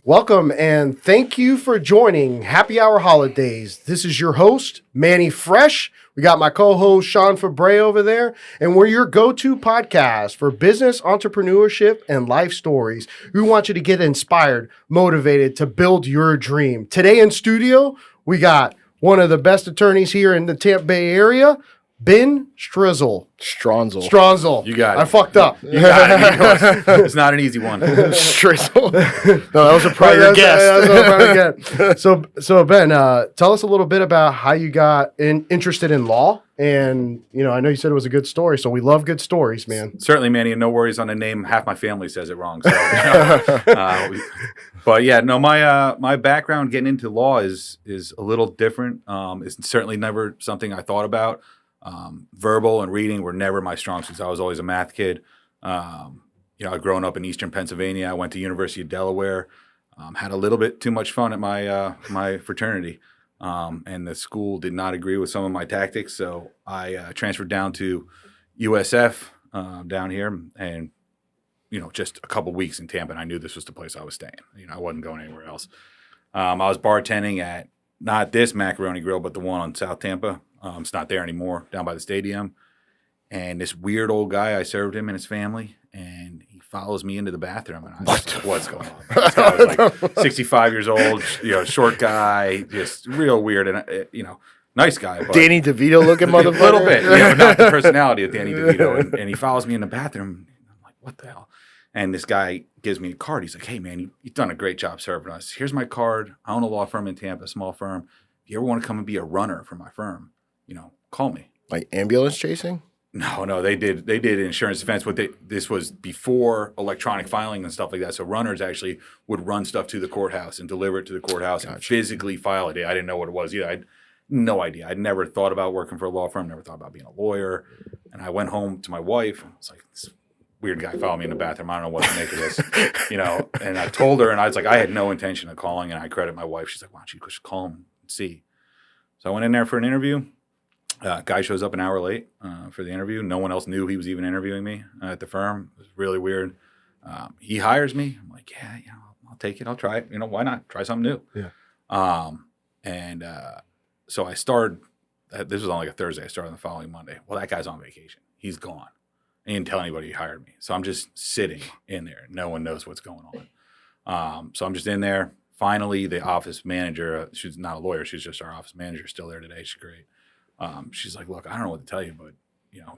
Welcome and thank you for joining Happy Hour Holidaze. This is your host, Manny Fresh. We got my co-host, Sean Fabre over there, and we're your go-to podcast for business, entrepreneurship, and life stories. We want you to get inspired, motivated to build your dream. Today in studio, we got one of the best attorneys here in the Tampa Bay area, Ben Stranzl. You got it. I fucked up. You got it. It's not an easy one. Stranzl. No, that was a prior guest. So Ben, tell us a little bit about how you got interested in law. And, I know you said it was a good story, so we love good stories, man. Certainly, Manny, and no worries on the name. Half my family says it wrong. So, but yeah, no, my background getting into law is a little different. It's certainly never something I thought about. Verbal and reading were never my strong suits. I was always a math kid. I'd grown up in Eastern Pennsylvania. I went to University of Delaware. Had a little bit too much fun at my fraternity. And the school did not agree with some of my tactics. So I transferred down to USF down here and, just a couple weeks in Tampa. And I knew this was the place I was staying. I wasn't going anywhere else. I was bartending at not this Macaroni Grill, but the one on South Tampa. It's not there anymore, down by the stadium. And this weird old guy, I served him and his family, and he follows me into the bathroom. And I was like, what's going on? This guy was like 65 years old, short guy, just real weird. And, nice guy. But Danny DeVito looking motherfucker? A little bit, but not the personality of Danny DeVito. And he follows me in the bathroom. I'm like, what the hell? And this guy gives me a card. He's like, hey, man, you've done a great job serving us. Here's my card. I own a law firm in Tampa, a small firm. If you ever want to come and be a runner for my firm, call me. Like ambulance chasing? No, they did insurance defense. This was before electronic filing and stuff like that. So runners actually would run stuff to the courthouse and deliver it to the courthouse and physically file it. I didn't know what it was either. I had no idea. I'd never thought about working for a law firm, never thought about being a lawyer. And I went home to my wife and I was like, this weird guy followed me in the bathroom. I don't know what to make of this, And I told her, and I was like, I had no intention of calling, and I credit my wife. She's like, why don't you just call him and see? So I went in there for an interview. Guy shows up an hour late for the interview. No one else knew he was even interviewing me at the firm. It was really weird. He hires me. I'm like, yeah, I'll take it. I'll try it. Why not? Try something new. Yeah. So I started. This was on like a Thursday. I started on the following Monday. Well, that guy's on vacation. He's gone. He didn't tell anybody he hired me. So I'm just sitting in there. No one knows what's going on. So I'm just in there. Finally, the office manager, she's not a lawyer. She's just our office manager, still there today. She's great. She's like, look, I don't know what to tell you, but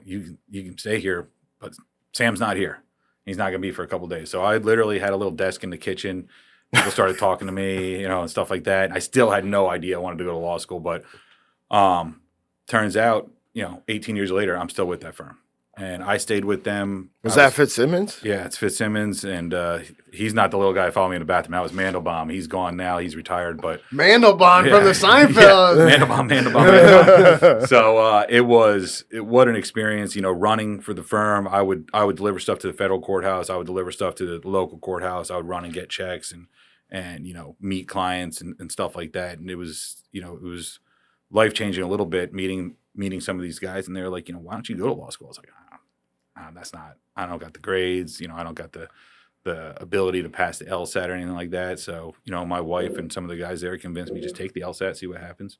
you can stay here, but Sam's not here. He's not going to be for a couple of days. So I literally had a little desk in the kitchen. People started talking to me, and stuff like that. And I still had no idea I wanted to go to law school, but turns out, 18 years later, I'm still with that firm. And I stayed with them. Was that Fitzsimmons? Yeah, it's Fitzsimmons, and he's not the little guy following me in the bathroom. That was Mandelbaum. He's gone now. He's retired, but Mandelbaum from the Seinfeld. Yeah, Mandelbaum. So what an experience. Running for the firm. I would deliver stuff to the federal courthouse. I would deliver stuff to the local courthouse. I would run and get checks and meet clients and stuff like that. And it was life changing a little bit meeting some of these guys, and they're like, why don't you go to law school? I was like, I don't got the grades, I don't got the ability to pass the LSAT or anything like that. So, my wife and some of the guys there convinced me just take the LSAT, see what happens.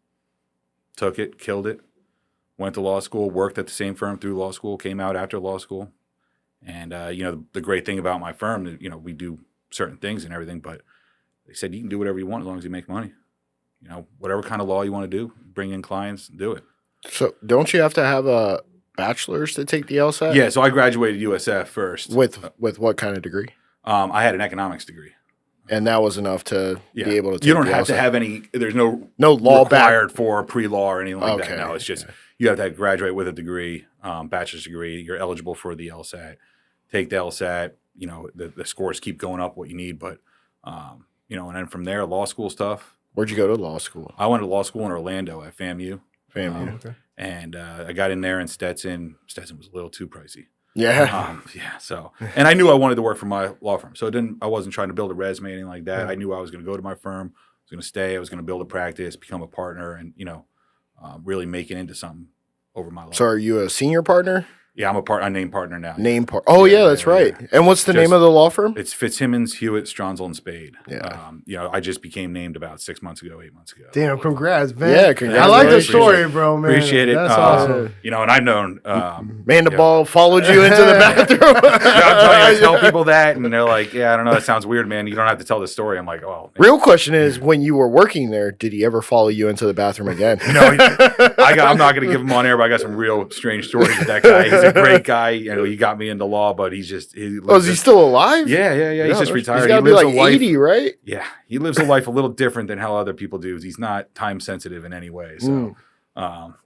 Took it, killed it, went to law school, worked at the same firm through law school, came out after law school. And, the great thing about my firm, we do certain things and everything, but they said you can do whatever you want as long as you make money. Whatever kind of law you want to do, bring in clients, do it. So don't you have to have a bachelor's to take the LSAT? Yeah, so I graduated USF first. With what kind of degree? I had an economics degree. And that was enough to be able to take You don't the have LSAT. to have any, there's no law required for pre-law or anything like Okay. that. No, it's just you have to graduate with a degree, bachelor's degree. You're eligible for the LSAT. Take the LSAT. The scores keep going up what you need. But, and then from there, law school stuff. Where'd you go to law school? I went to law school in Orlando at FAMU. Okay. And I got in there in Stetson. Stetson was a little too pricey. Yeah. So, and I knew I wanted to work for my law firm. So I wasn't trying to build a resume or anything like that. I knew I was going to go to my firm. I was going to stay. I was going to build a practice, become a partner, and, really make it into something over my life. So are you a senior partner? Yeah, I'm named partner now. Oh, yeah, that's right. Yeah. And what's the name of the law firm? It's Fitzsimmons, Hewitt, Stranzl, and Spade. Yeah. I just became named about 6 months ago, 8 months ago. Damn, congrats, man. Yeah, congrats. I like the Appreciate story, it. bro, man. Appreciate it. That's awesome. And I've known. Ball followed you into the bathroom. I tell people that, and they're like, "Yeah, I don't know. That sounds weird, man. You don't have to tell the story." I'm like, "Oh." Real question is, when you were working there, did he ever follow you into the bathroom again? No, I'm not going to give him on air, but I got some real strange stories with that guy. He's a great guy. He got me into law, but he's just. Is he still alive? Yeah. He's just retired. He's got to be like 80, right? Yeah, he lives a life a little different than how other people do. He's not time sensitive in any way. So.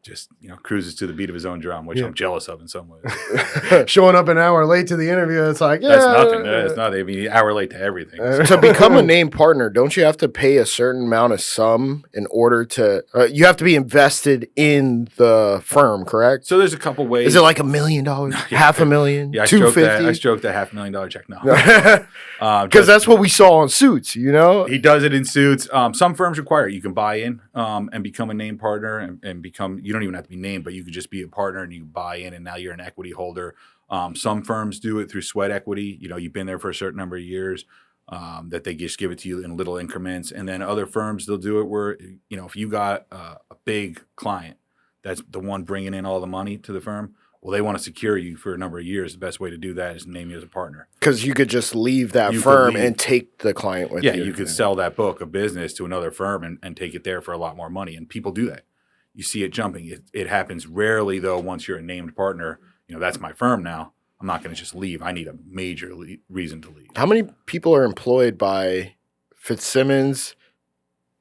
Just cruises to the beat of his own drum, which I'm jealous of in some ways. Showing up an hour late to the interview, it's like that's nothing. That's nothing. I mean, an hour late to everything. To become a named partner, don't you have to pay a certain amount of sum in order to? You have to be invested in the firm, correct? So there's a couple ways. Is it like $1 million, $500,000, yeah, $250,000? I stroked that $500,000 check. No, because that's what we saw on Suits. He does it in Suits. Some firms require it. You can buy in and become a named partner and become. You don't even have to be named, but you could just be a partner and you buy in, and now you're an equity holder. Some firms do it through sweat equity. You've been there for a certain number of years. That they just give it to you in little increments, and then other firms they'll do it where if you got a big client that's the one bringing in all the money to the firm. Well, they want to secure you for a number of years. The best way to do that is name you as a partner. Because you could just leave that firm and take the client with you. Yeah, you could sell that book of business to another firm and take it there for a lot more money. And people do that. You see it jumping. It happens rarely, though, once you're a named partner. That's my firm now. I'm not going to just leave. I need a major reason to leave. How many people are employed by Fitzsimmons,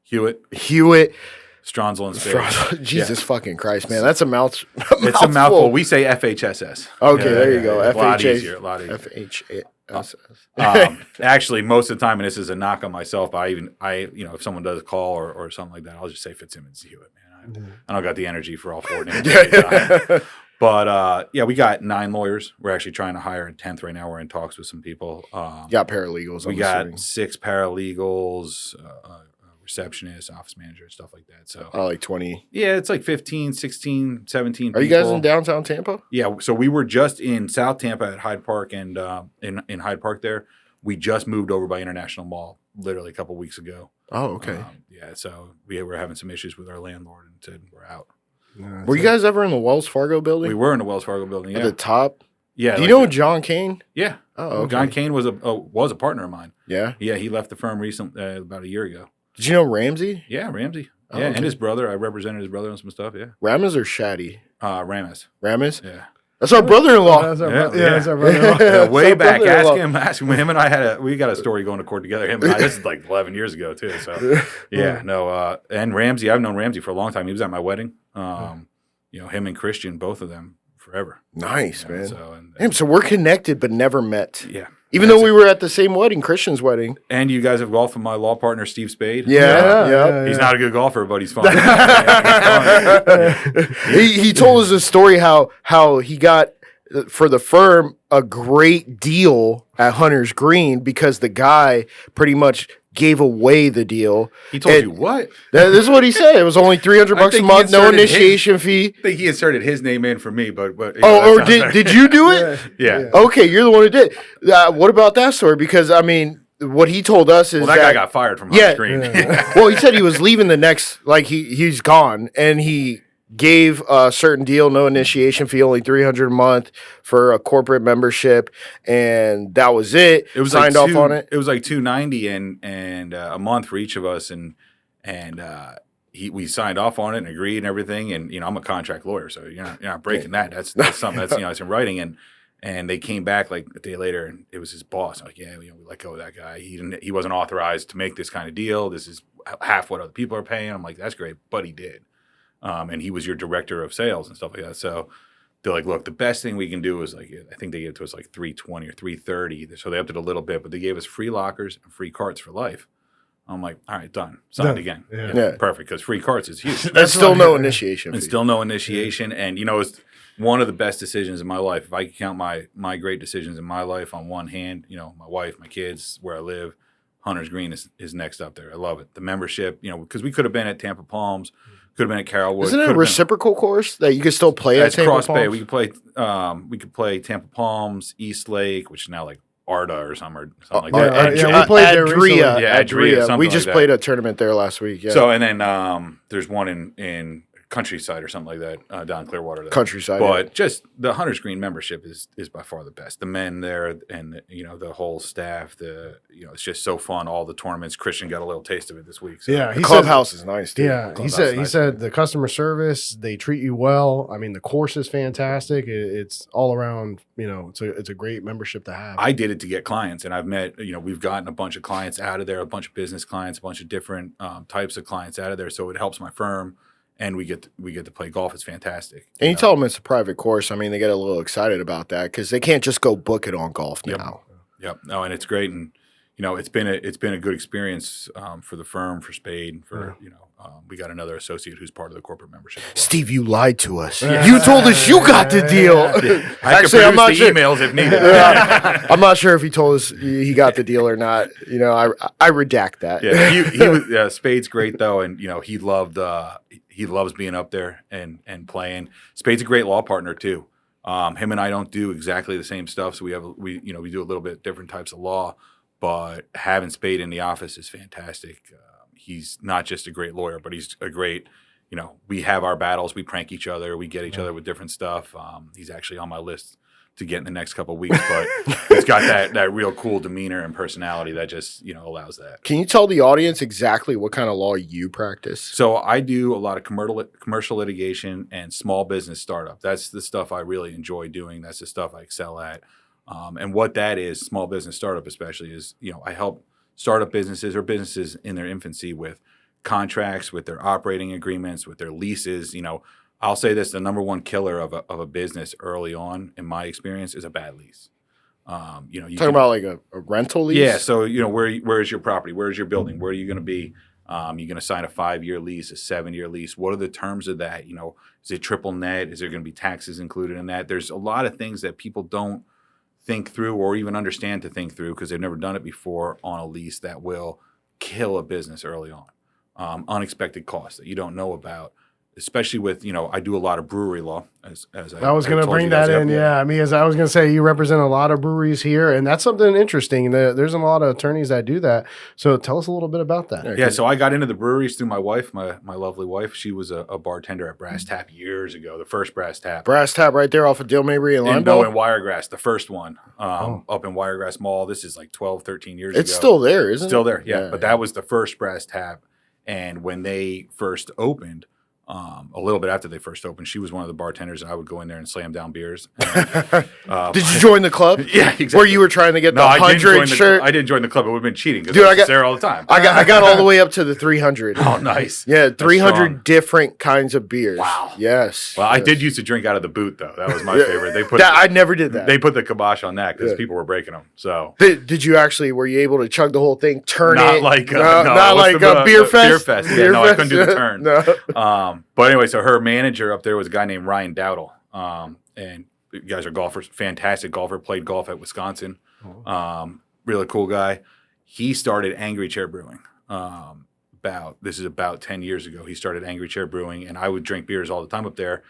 Hewitt, Stranzl, and Spade. Jesus fucking Christ, man. That's a mouthful. It's a mouthful. We say FHSS. Okay, there you go. A lot easier. FHSS. Actually, most of the time, and this is a knock on myself, if someone does a call or something like that, I'll just say Fitzsimmons Hewitt, man. I don't got the energy for all four names. But we got 9 lawyers. We're actually trying to hire a 10th right now. We're in talks with some people. Got paralegals. We got 6 paralegals, receptionists, office manager, stuff like that. So like 20. Yeah, it's like 15, 16, 17 people. Are you guys in downtown Tampa? Yeah, so we were just in South Tampa at Hyde Park, and in Hyde Park there. We just moved over by International Mall literally a couple weeks ago. Oh, okay. So we were having some issues with our landlord and said we're out. Were you guys ever in the Wells Fargo building? We were in the Wells Fargo building, yeah. At the top? Yeah. Do you know John Kane? Yeah. Oh, okay. John Kane was a partner of mine. Yeah? Yeah, he left the firm recently, about a year ago. Did you know Ramsey? Yeah, Ramsey. Oh, yeah, okay. And his brother. I represented his brother on some stuff, yeah. Ramis or Shaddy? Ramis. Ramis? Yeah. That's our brother-in-law. That's our brother-in-law. Yeah, way back. Ask him. Him and I we got a story going to court together. Him and I, this is like 11 years ago too. So yeah, no. And Ramsey, I've known Ramsey for a long time. He was at my wedding. Him and Christian, both of them, forever. Nice, man. So, so we're connected but never met. Yeah. Even though we were at the same wedding, Christian's wedding. And you guys have golfed with my law partner, Steve Spade. Yeah. He's not a good golfer, but he's fun. He told us a story how he got, for the firm, a great deal at Hunter's Green because the guy pretty much gave away the deal. He told you what? This is what he said. It was only $300 a month, no initiation fee. I think he inserted his name in for me, but did you do it? Yeah. Okay, you're the one who did. What about that story? Because what he told us is that guy got fired from Hunter's Green. Well, he said he was leaving the next, he's gone, and he gave a certain deal, no initiation fee, only $300 a month for a corporate membership, and that was it. It was signed off on it. It was like $290 and a month for each of us, and we signed off on it and agreed and everything. And I'm a contract lawyer, so you're not breaking that. That's something that's it's in writing. And they came back like a day later, and it was his boss. I'm like, we let go of that guy. He wasn't authorized to make this kind of deal. This is half what other people are paying. I'm like, that's great, but he did. And he was your director of sales and stuff like that. So they're like, look, the best thing we can do is I think they gave it to us like $320 or $330. So they upped it a little bit, but they gave us free lockers and free carts for life. I'm like, all right, done. Signed again. Yeah. Perfect, because free carts is huge. That's still no initiation fee. And still no initiation. And, it's one of the best decisions in my life. If I could count my great decisions in my life on one hand, my wife, my kids, where I live, Hunter's Green is next up there. I love it. The membership, because we could have been at Tampa Palms, Could have been at Carrollwood. Isn't it a reciprocal course that you can still play at It's Tampa Cross Bay. Palms? We could play Tampa Palms, East Lake, which is now like Arda or something like that. we played there recently. Yeah, Adria, something We like just that. played a tournament there last week. Yeah. So, and then there's one in Countryside or something like that down in Clearwater. There. Countryside. But just the Hunters Green membership is by far the best. The men there and the whole staff. It's just so fun. All the tournaments. Christian got a little taste of it this week. So. Yeah, The clubhouse is nice, too. Yeah, he said the customer service, they treat you well. I mean, the course is fantastic. It's all around. It's a great membership to have. I did it to get clients, and I've met. We've gotten a bunch of clients out of there, a bunch of business clients, a bunch of different types of clients out of there. So it helps my firm. And we get to play golf. It's fantastic. And you tell them it's a private course. I mean, they get a little excited about that because they can't just go book it on golf now. Yep. No, and it's great, and it's been a good experience for the firm, for Spade, we got another associate who's part of the corporate membership. Steve, you lied to us. You told us you got the deal. Actually, I'm not sure. Emails if needed. I'm not sure if he told us he got the deal or not. I redact that. Yeah, he was. Spade's great though, and he loved. He loves being up there and playing. Spade's a great law partner too. Him and I don't do exactly the same stuff, so we do a little bit different types of law. But having Spade in the office is fantastic. He's not just a great lawyer, but he's a great. We have our battles. We prank each other. We get each other with different stuff. He's actually on my list to get in the next couple of weeks, but he's got that real cool demeanor and personality that just allows that. Can you tell the audience exactly what kind of law you practice? So I do a lot of commercial litigation and small business startup. That's the stuff I really enjoy doing. That's the stuff I excel at. And what that is, small business startup especially, is I help startup businesses or businesses in their infancy with contracts, with their operating agreements, with their leases. I'll say this: the number one killer of a business early on, in my experience, is a bad lease. You talking about like a rental lease. Yeah. So where is your property? Where is your building? Where are you going to be? You're going to sign a 5-year lease, a 7-year lease. What are the terms of that? Is it triple net? Is there going to be taxes included in that? There's a lot of things that people don't think through or even understand to think through because they've never done it before on a lease that will kill a business early on. Unexpected costs that you don't know about. Especially with, I do a lot of brewery law. As I was going to bring that in, yeah. I mean, as I was going to say, you represent a lot of breweries here, and that's something interesting. There's a lot of attorneys that do that. So tell us a little bit about that. Yeah, so I got into the breweries through my wife, my lovely wife. She was a bartender at Brass Tap years ago, the first Brass Tap. Brass Tap right there off of Dale Mabry and Limebell? No, in Wiregrass, the first one up in Wiregrass Mall. This is like 12, 13 years ago. It's still there, isn't it? Still there, yeah. But that was the first Brass Tap. And when they first opened, a little bit after they first opened, she was one of the bartenders, and I would go in there and slam down beers. And, did you join the club? Yeah, exactly. Where you were trying to get the 100 shirt? I didn't join the club. It would have been cheating because I was there all the time. I got all the way up to the 300. Oh, nice. Yeah, 300 different kinds of beers. Wow. Yes. Well, yes. I did used to drink out of the boot, though. That was my favorite. I never did that. They put the kibosh on that because people were breaking them. So did you actually? Were you able to chug the whole thing? Turn not it? Like not like a beer fest. Beer fest. Yeah, no, I couldn't do the turn. No. But anyway, so her manager up there was a guy named Ryan Dowdle, and you guys are golfers, fantastic golfer, played golf at Wisconsin, really cool guy. He started Angry Chair Brewing about 10 years ago. He started Angry Chair Brewing, and I would drink beers all the time up there,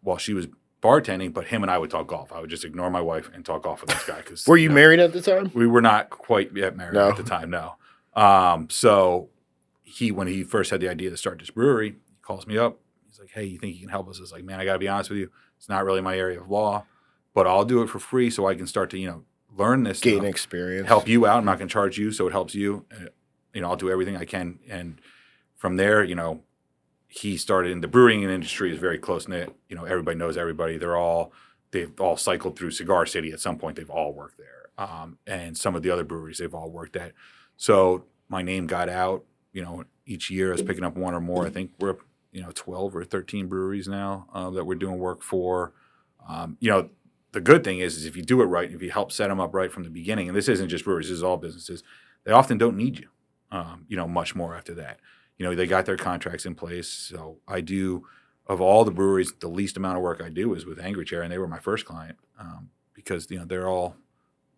while she was bartending, but him and I would talk golf. I would just ignore my wife and talk golf with this guy. Cause, were you married at the time? We were not quite yet married at the time, no. So when he first had the idea to start this brewery, he calls me up. He's like, hey, you think you can help us? I was like, man, I got to be honest with you. It's not really my area of law, but I'll do it for free so I can start to, learn this Gain stuff, experience. help you out. I'm not going to charge you, so it helps you. I'll do everything I can. And from there, he started in the brewing industry is very close-knit. Everybody knows everybody. They've all cycled through Cigar City at some point. They've all worked there. And some of the other breweries they've all worked at. So my name got out, each year I was picking up one or more. I think we're 12 or 13 breweries now that we're doing work for. The good thing is if you do it right, if you help set them up right from the beginning, and this isn't just breweries, this is all businesses, they often don't need you, much more after that. They got their contracts in place. So I do, of all the breweries, the least amount of work I do is with Angry Chair, and they were my first client because, they're all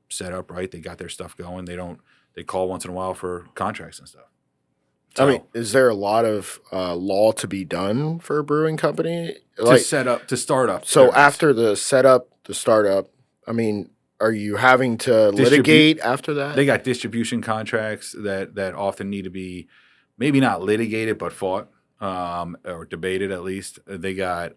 set up right. They got their stuff going. They call once in a while for contracts and stuff. I mean, is there a lot of law to be done for a brewing company? Like, to start up. So after the startup, I mean, are you having to litigate after that? They got distribution contracts that often need to be maybe not litigated, but fought or debated at least. They got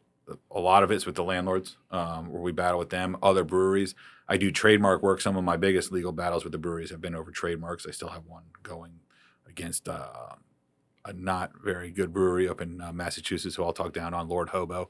a lot of it's with the landlords where we battle with them, other breweries. I do trademark work. Some of my biggest legal battles with the breweries have been over trademarks. I still have one going against a not very good brewery up in Massachusetts who I'll talk down on, Lord Hobo.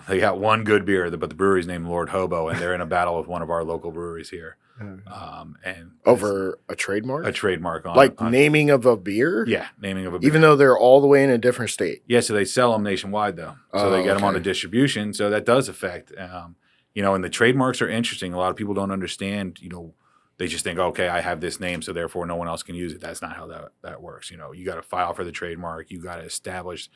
They got one good beer, but the brewery's named Lord Hobo, and they're in a battle with one of our local breweries here. And over a trademark? A trademark on naming of a beer? Yeah, naming of a beer. Even though they're all the way in a different state? Yeah, so they sell them nationwide, though. So they get them on a distribution, so that does affect. And the trademarks are interesting. A lot of people don't understand, they just think, okay, I have this name, so therefore no one else can use it. That's not how that works. You got to file for the trademark. You got to establish,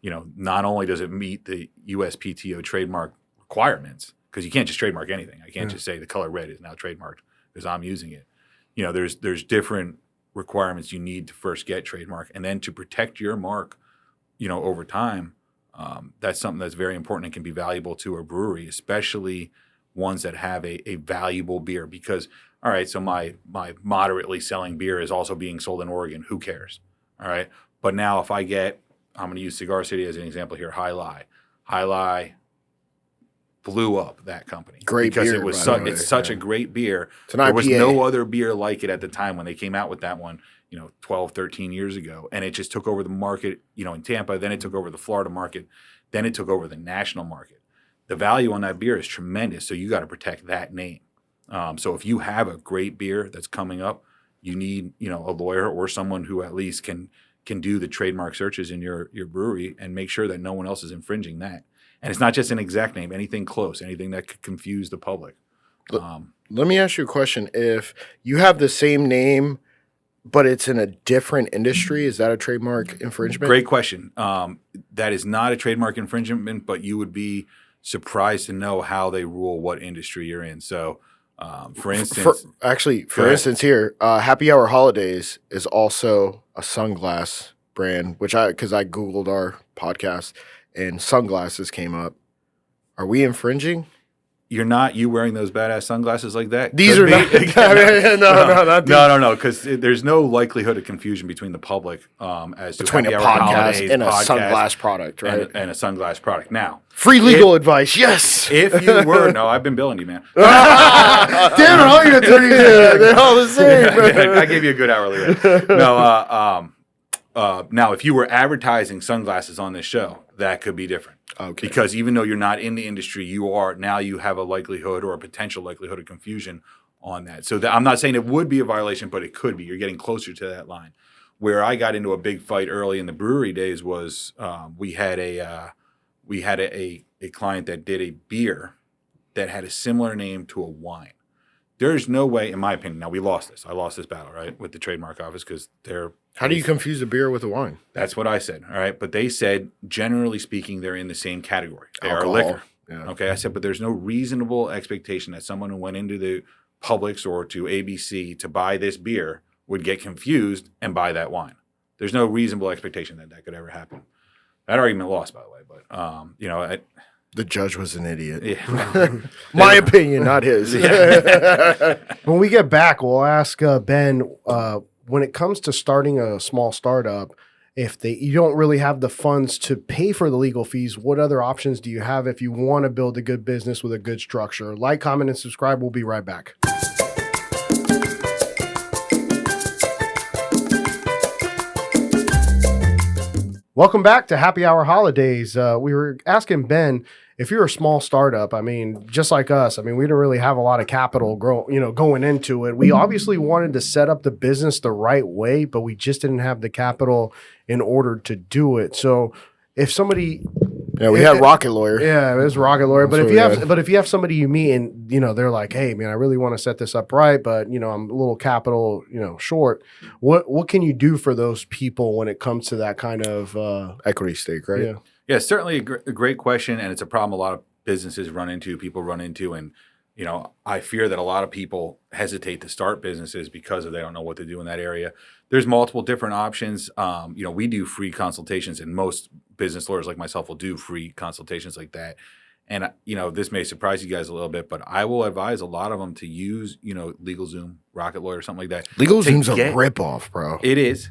not only does it meet the USPTO trademark requirements, because you can't just trademark anything. I can't just say the color red is now trademarked because I'm using it. There's different requirements you need to first get trademark, and then to protect your mark, over time. That's something that's very important and can be valuable to a brewery, especially ones that have a valuable beer. Because, all right, so my moderately selling beer is also being sold in Oregon. Who cares? All right. But now if I'm going to use Cigar City as an example here, High Lie blew up that company. Great because beer, it's such a great beer. There was no other beer like it at the time when they came out with that one, 12, 13 years ago. And it just took over the market, in Tampa. Then it took over the Florida market. Then it took over the national market. The value on that beer is tremendous. So you got to protect that name. So if you have a great beer that's coming up, you need, a lawyer or someone who at least can do the trademark searches in your brewery and make sure that no one else is infringing that. And it's not just an exact name, anything close, anything that could confuse the public. Let me ask you a question. If you have the same name, but it's in a different industry, is that a trademark infringement? Great question. That is not a trademark infringement, but you would be surprised to know how they rule what industry you're in. So, for instance... For instance here, Happy Hour Holidaze is also a sunglass brand, because I Googled our podcast, and sunglasses came up. Are we infringing? You're not wearing those badass sunglasses like that? These are not. No, because there's no likelihood of confusion between the public as to between a podcast and a sunglass product, right? And a sunglass product. Now, free legal advice, yes. If you were, no, I've been billing you, man. Damn it, all your attorneys, they're all the same. I gave you a good hourly rate. No, now, if you were advertising sunglasses on this show, that could be different. Okay. Because even though you're not in the industry, you have a likelihood or a potential likelihood of confusion on that. So I'm not saying it would be a violation, but it could be. You're getting closer to that line. Where I got into a big fight early in the brewery days was we had a client that did a beer that had a similar name to a wine. There's no way, in my opinion. Now we lost this. I lost this battle, right, with the trademark office because they're. How do you confuse a beer with a wine? That's what I said. All right. But they said, generally speaking, they're in the same category. They Alcohol. are liquor. Yeah. Okay. I said, but there's no reasonable expectation that someone who went into the Publix or to ABC to buy this beer would get confused and buy that wine. There's no reasonable expectation that could ever happen. That argument lost, by the way. But, the judge was an idiot. Yeah. My opinion, not his. When we get back, we'll ask Ben, when it comes to starting a small startup, if you don't really have the funds to pay for the legal fees, what other options do you have if you want to build a good business with a good structure? Like, comment, and subscribe. We'll be right back. Welcome back to Happy Hour Holidaze. We were asking Ben, if you're a small startup, I mean, just like us, I mean, we didn't really have a lot of capital going into it. We obviously wanted to set up the business the right way, but we just didn't have the capital in order to do it. So if somebody... Yeah, we had Rocket Lawyer. Yeah, it was Rocket Lawyer. But if you have somebody you meet and they're like, hey man, I really want to set this up right, but I'm a little capital short. What can you do for those people when it comes to that kind of equity stake, right? Yeah, certainly a great question, and it's a problem a lot of businesses run into, people run into, and I fear that a lot of people hesitate to start businesses because they don't know what to do in that area. There's multiple different options. We do free consultations, and most business lawyers like myself will do free consultations like that. And, this may surprise you guys a little bit, but I will advise a lot of them to use, LegalZoom, Rocket Lawyer, something like that. LegalZoom's a ripoff, bro. It is.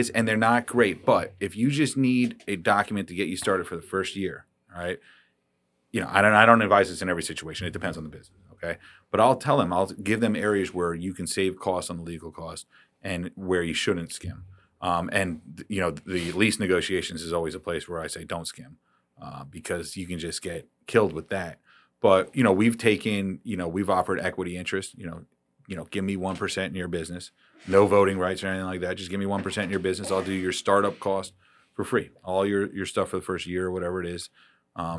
And they're not great. But if you just need a document to get you started for the first year, all right, I don't advise this in every situation. It depends on the business, okay? But I'll give them areas where you can save costs on the legal cost and where you shouldn't skim. The lease negotiations is always a place where I say don't skim because you can just get killed with that. But, we've offered equity interest, give me 1% in your business. No voting rights or anything like that. Just give me 1% in your business. I'll do your startup cost for free. All your stuff for the first year or whatever it is.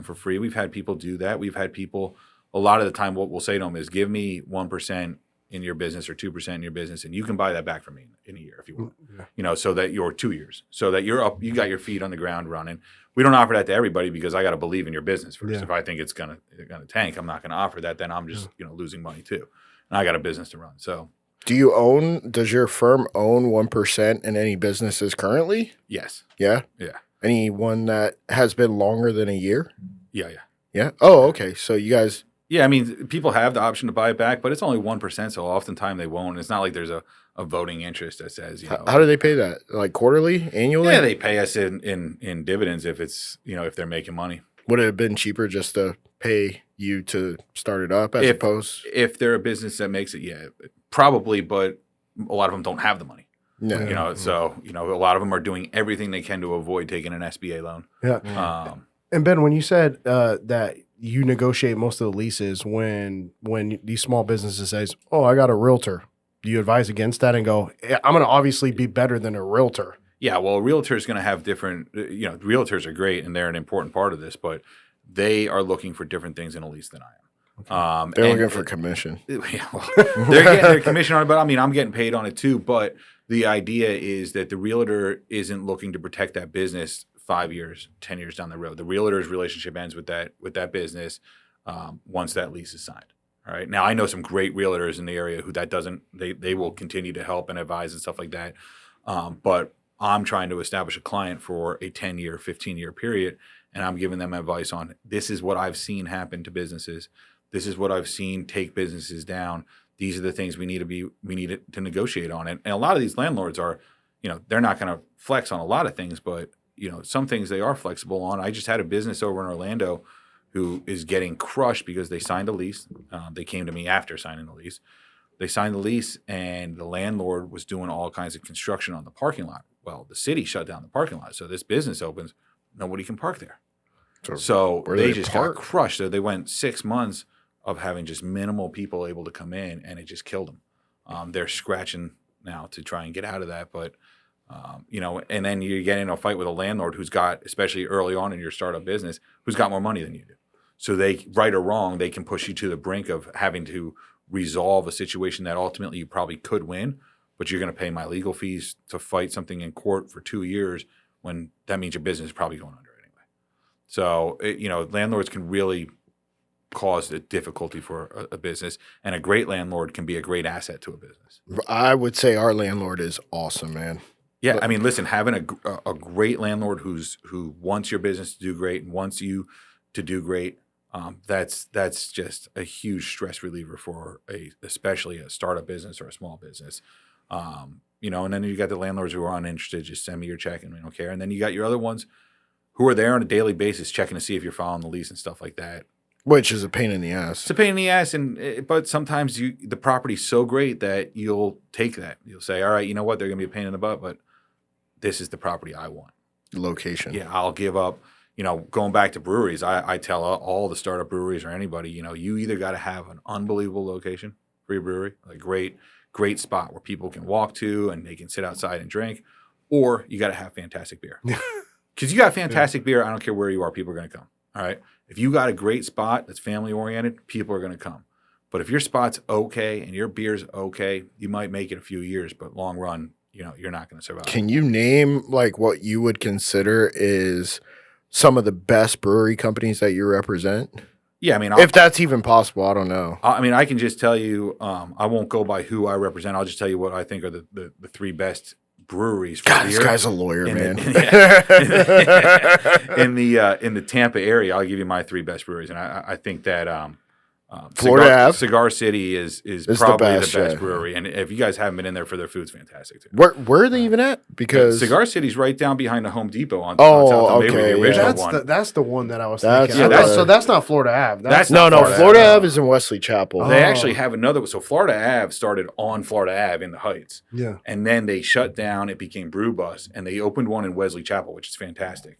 For free. We've had people do that. We've had people, a lot of the time, what we'll say to them is give me 1% in your business or 2% in your business, and you can buy that back from me in a year if you want. Yeah. So that you're 2 years, so that you're up, you got your feet on the ground running. We don't offer that to everybody because I got to believe in your business first. Yeah. If I think it's gonna tank, I'm not gonna offer that. Then I'm just losing money too, and I got a business to run. So, does your firm own 1% in any businesses currently? yes, Yeah. yeah, Anyone that has been longer than a year? yeah. Yeah. Oh, okay. So you guys. Yeah, I mean, people have the option to buy it back, but it's only 1%, so oftentimes they won't. It's not like there's a voting interest that says, How do they pay that? Like quarterly, annually? Yeah, they pay us in dividends if it's, if they're making money. Would it have been cheaper just to pay you to start it up as opposed? If they're a business that makes it, yeah, probably, but a lot of them don't have the money. No. So, a lot of them are doing everything they can to avoid taking an SBA loan. Yeah. And Ben, when you said that you negotiate most of the leases when these small businesses says, "Oh, I got a realtor," do you advise against that and go, "I'm going to obviously be better than a realtor"? Yeah, well, a realtor is going to have different. Realtors are great and they're an important part of this, but they are looking for different things in a lease than I am. They're looking for commission. Yeah, well, they're getting their commission on it, but I mean, I'm getting paid on it too. But the idea is that the realtor isn't looking to protect that business 5 years, 10 years down the road. The realtor's relationship ends with that business once that lease is signed. All right. Now I know some great realtors in the area who that doesn't. They will continue to help and advise and stuff like that. But I'm trying to establish a client for a 10-year, 15-year period, and I'm giving them advice on this is what I've seen happen to businesses. This is what I've seen take businesses down. These are the things we need to negotiate on. And a lot of these landlords are, they're not going to flex on a lot of things, but some things they are flexible on. I just had a business over in Orlando who is getting crushed because they signed a lease. They came to me after signing the lease. They signed the lease, and the landlord was doing all kinds of construction on the parking lot. Well, the city shut down the parking lot, so this business opens. Nobody can park there. So they just got crushed. So they went 6 months of having just minimal people able to come in, and it just killed them. They're scratching now to try and get out of that, but and then you get in a fight with a landlord who's got, especially early on in your startup business, who's got more money than you do. So they, right or wrong, they can push you to the brink of having to resolve a situation that ultimately you probably could win, but you're going to pay my legal fees to fight something in court for 2 years when that means your business is probably going under anyway. So, landlords can really cause a difficulty for a business, and a great landlord can be a great asset to a business. I would say our landlord is awesome, man. Yeah, I mean, listen, having a great landlord who wants your business to do great and wants you to do great, that's just a huge stress reliever for especially a startup business or a small business. And then you got the landlords who are uninterested, just send me your check and we don't care. And then you got your other ones who are there on a daily basis checking to see if you're following the lease and stuff like that. Which is a pain in the ass. It's a pain in the ass, but sometimes the property's so great that you'll take that. You'll say, all right, you know what, they're going to be a pain in the butt, but this is the property I want. Location. Yeah, I'll give up. Going back to breweries, I tell all the startup breweries or anybody, you either got to have an unbelievable location for your brewery, a great spot where people can walk to and they can sit outside and drink, or you got to have fantastic beer. Because you got fantastic beer, I don't care where you are, people are going to come. All right. If you got a great spot that's family oriented, people are going to come. But if your spot's okay and your beer's okay, you might make it a few years, but long run, you're not going to survive. Can you name what you would consider is some of the best brewery companies that you represent? Yeah, I mean, If that's even possible, I don't know. I mean, I can just tell you, I won't go by who I represent. I'll just tell you what I think are the three best breweries for God, beer. this guy's a lawyer, man. In the Tampa area, I'll give you my three best breweries, and I think that Florida Ave? Cigar City is the probably best, the best yeah. brewery, and if you guys haven't been in there for their food's fantastic too. Where are they even at? Because Cigar City's right down behind the Home Depot on Oh, South Maple, okay, the yeah. original That's one. that's the one that I was That's- thinking. yeah, that's- So that's not Florida Ave. That's no, not Florida Ave. Ave is in Wesley Chapel. Oh. They actually have another. So Florida Ave started on Florida Ave in the Heights. Yeah. And then they shut down. It became Brew Bus, and they opened one in Wesley Chapel, which is fantastic.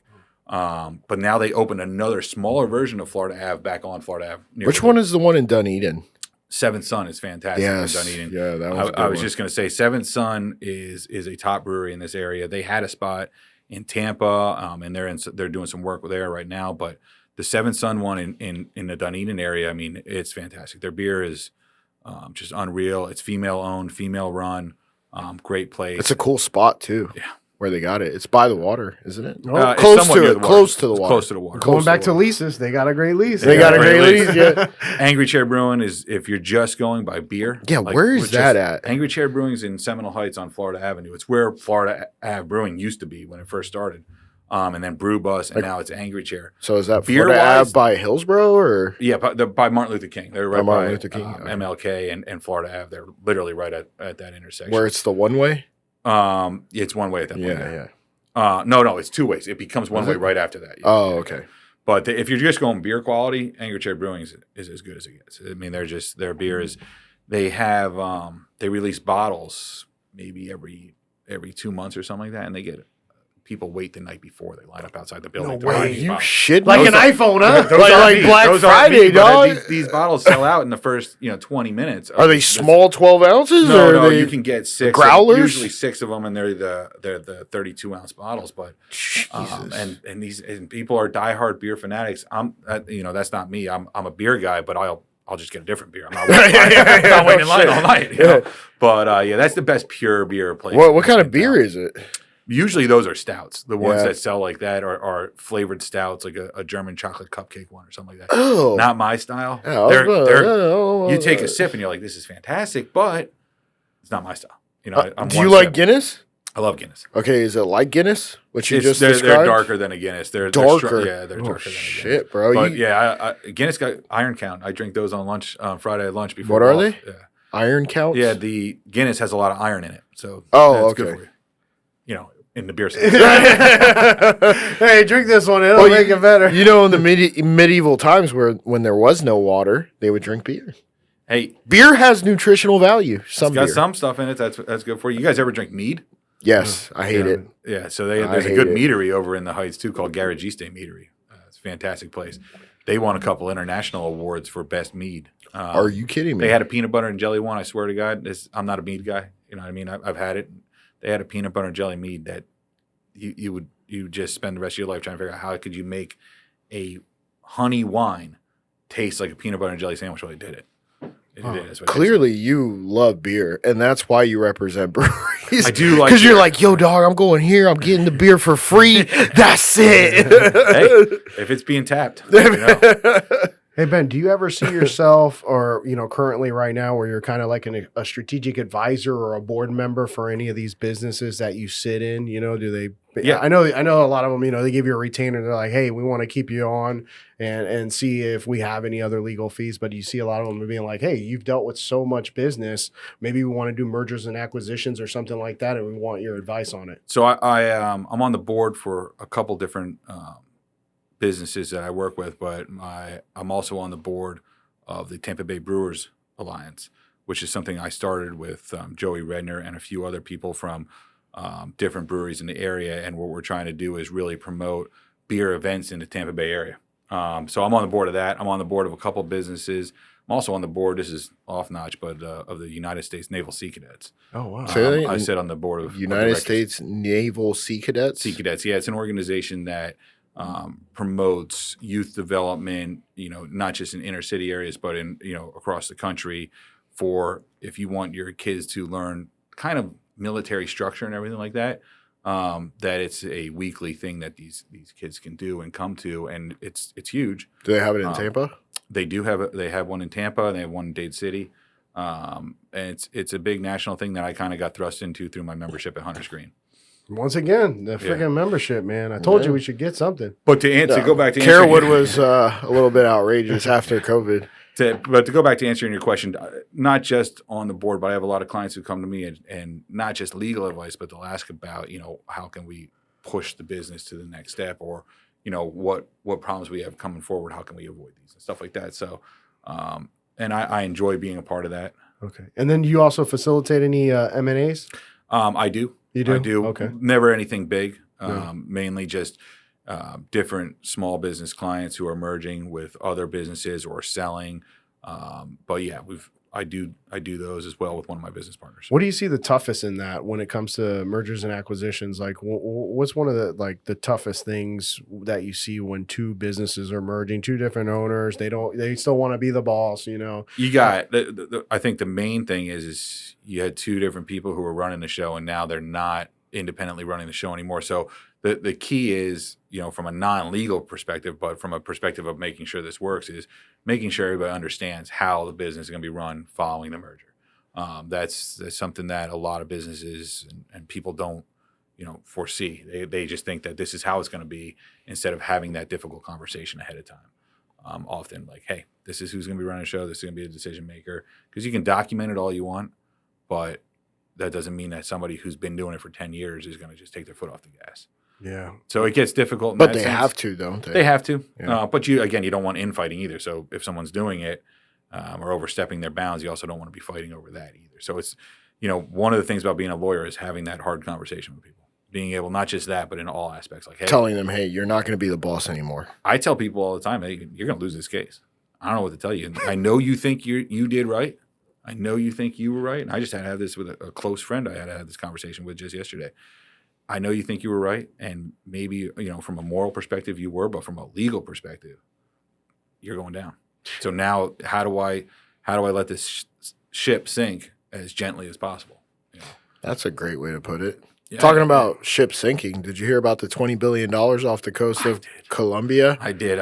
But now they opened another smaller version of Florida Ave back on Florida Ave. Which one is the one in Dunedin? Seventh Son is fantastic. Yes. In Dunedin. Yeah, that was a good I was one. just going to say Seventh Son is a top brewery in this area. They had a spot in Tampa, and they're doing some work there right now. But the Seventh Son one in the Dunedin area, I mean, it's fantastic. Their beer is just unreal. It's female owned, female run. Great place. It's a cool spot too. Yeah. Where they got it. It's by the water, isn't it? It's Close somewhat to near it. the water. Close to the It's water. Close to the water. Going back to water. leases, they got a great lease. They got a great lease. Yeah. Angry Chair Brewing is if you're just going by beer. Yeah, where is that at? Angry Chair Brewing's in Seminole Heights on Florida Avenue. It's where Florida Ave Brewing used to be when it first started. And then Brew Bus, and now it's Angry Chair. So is that Beer-wise- Florida Ave by Hillsboro or? Yeah, by Martin Luther King. They're right by Martin Luther King, okay. MLK and Florida Ave. They're literally right at that intersection. Where it's the one way? It's one way at that point. Yeah. No, it's two ways. It becomes one Is way it? right after that. Yeah. Oh, okay. But if you're just going beer quality, Angry Chair Brewing is as good as it gets. I mean, their beer is. They have they release bottles maybe every 2 months or something like that, and they get people wait the night before. They line up outside the building. No to buy way. these You bottles. shit Like those an are- iPhone, huh? Those Like- aren't like me. Black Those aren't Friday, me, but dog. These bottles sell out in the first 20 minutes. Are they small 12 ounces? No, or no, are they you can get six. growlers? Usually 6 of them, and they're the 32-ounce bottles. But Jesus. and people are diehard beer fanatics. That's not me. I'm a beer guy, but I'll just get a different beer. I'm not waiting in line all night. You know? But that's the best pure beer place. What kind of beer is it? Usually those are stouts. The ones Yeah. that sell like that are flavored stouts, like a German chocolate cupcake one or something like that. Oh. Not my style. Yeah, I was gonna- You take a sip and you're like, this is fantastic, but it's not my style. You know, I'm do one you like sip. Guinness? I love Guinness. Okay, is it like Guinness? What you just They're described? darker than a Guinness. They're Darker? they're darker than a Guinness. Shit, bro. But Guinness got Iron Count. I drink those on lunch, Friday at lunch before. What are golf. they? Yeah. Iron counts? Yeah, the Guinness has a lot of iron in it, so Oh, that's okay. good for you. You know, in the beer sense. Hey, drink this one. It'll Well, make it better. You know, in the medieval times when there was no water, they would drink beer. Hey, Beer has nutritional value. Some it's got beer. some stuff in it that's good for you. You guys ever drink mead? Yes, I hate Yeah. it. Yeah, so I there's a hate good it. meadery over in the Heights too called Garagiste Meadery. It's a fantastic place. They won a couple international awards for best mead. Are you kidding me? They had a peanut butter and jelly one. I swear to God, I'm not a mead guy. You know what I mean? I've had it. They had a peanut butter and jelly mead that you would just spend the rest of your life trying to figure out how could you make a honey wine taste like a peanut butter and jelly sandwich. Well, they did it. They did it. That's what it Clearly, you love beer, and that's why you represent breweries. I do like because you're beer. like, yo, dog, I'm going here. I'm getting the beer for free. That's it. Hey, if it's being tapped, you know. Hey, Ben, do you ever see yourself or, currently right now where you're kind of like a strategic advisor or a board member for any of these businesses that you sit in? Do they? Yeah. I know a lot of them, they give you a retainer. They're like, hey, we want to keep you on and see if we have any other legal fees. But you see a lot of them being like, hey, you've dealt with so much business. Maybe we want to do mergers and acquisitions or something like that. And we want your advice on it. So I'm on the board for a couple different businesses that I work with, but I'm also on the board of the Tampa Bay Brewers Alliance, which is something I started with Joey Redner and a few other people from different breweries in the area. And what we're trying to do is really promote beer events in the Tampa Bay area. So I'm on the board of that. I'm on the board of a couple businesses. I'm also on the board, this is off notch, but of the United States Naval Sea Cadets. Oh, wow. So I sit on the board of United directors. States Naval Sea Cadets. Sea Cadets, yeah, it's an organization that promotes youth development, not just in inner city areas, but in, across the country for if you want your kids to learn kind of military structure and everything like that. that it's a weekly thing that these kids can do and come to, and it's huge. Do they have it in Tampa? They do have they have one in Tampa, and they have one in Dade City, and it's a big national thing that I kind of got thrust into through my membership at Hunter's Green. Once again, the freaking membership, man. I told you we should get something. But to answer, go back to Carrollwood was a little bit outrageous after COVID. But to go back to answering your question, not just on the board, but I have a lot of clients who come to me and not just legal advice, but they'll ask about, how can we push the business to the next step, or, what problems we have coming forward, how can we avoid these and stuff like that. So, and I enjoy being a part of that. Okay. And then do you also facilitate any M&As? I do. You do? I do. Okay. Never anything big. Mainly just different small business clients who are merging with other businesses or selling. But yeah, I do those as well with one of my business partners. What do you see the toughest in that when it comes to mergers and acquisitions? Like, what's one of the toughest things that you see when two businesses are merging, two different owners? They still want to be the boss, You got. I think the main thing is you had two different people who were running the show, and now they're not independently running the show anymore. So the key is, from a non-legal perspective, but from a perspective of making sure this works, is making sure everybody understands how the business is going to be run following the merger. That's something that a lot of businesses and people don't, foresee. They just think that this is how it's going to be, instead of having that difficult conversation ahead of time. Often like, hey, this is who's going to be running the show. This is going to be a decision maker, because you can document it all you want, but that doesn't mean that somebody who's been doing it for 10 years is going to just take their foot off the gas. Yeah. So it gets difficult. But they have to, don't they? They have to. Yeah. But you don't want infighting either. So if someone's doing it or overstepping their bounds, you also don't want to be fighting over that either. So it's, one of the things about being a lawyer is having that hard conversation with people. Being able, not just that, but in all aspects. Like, hey, telling them, hey, you're not going to be the boss anymore. I tell people all the time, hey, you're going to lose this case. I don't know what to tell you. I know you think you did right. I know you think you were right. And I just had to have this with a close friend I had to have this conversation with just yesterday. I know you think you were right, and maybe, from a moral perspective you were, but from a legal perspective, you're going down. So now how do I let this ship sink as gently as possible? That's a great way to put it. Yeah, Talking about ship sinking, did you hear about the $20 billion off the coast of Colombia? I did.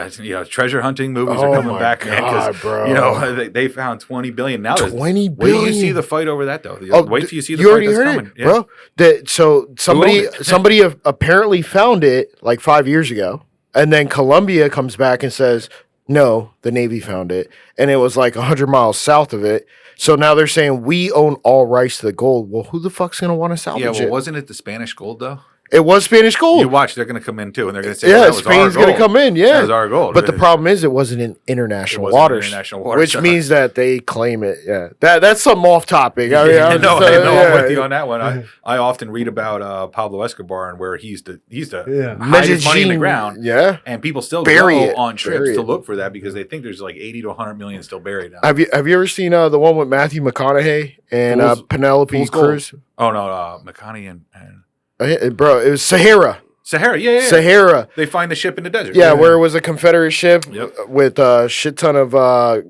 Treasure hunting movies are coming back, man. God, bro. They found $20 billion. Now, $20 billion. Wait till you see the fight over that, though. Wait till you see the you fight already that's heard coming. it, bro. So somebody apparently found it like 5 years ago, and then Colombia comes back and says, no, the Navy found it, and it was like 100 miles south of it. So now they're saying we own all rights to the gold. Well, who the fuck's going to want to salvage it? Wasn't it the Spanish gold, though? It was Spanish gold. You watch, they're going to come in, too, and they're going to say, that was Spain's going to come in, yeah. That was our gold. But the problem is it wasn't in international waters, which means that they claim it. Yeah, that's something off topic. I mean, I'm with you on that one. I often read about Pablo Escobar and where he used to hide his money in the ground. Yeah, and people still bury go it on trips to look for that because they think there's like 80 to 100 million still buried. Have you ever seen the one with Matthew McConaughey and Penelope Cruz? Oh no, McConaughey and bro, it was Sahara. Yeah. Sahara. They find the ship in the desert. Yeah, where it was a Confederate ship with a shit ton of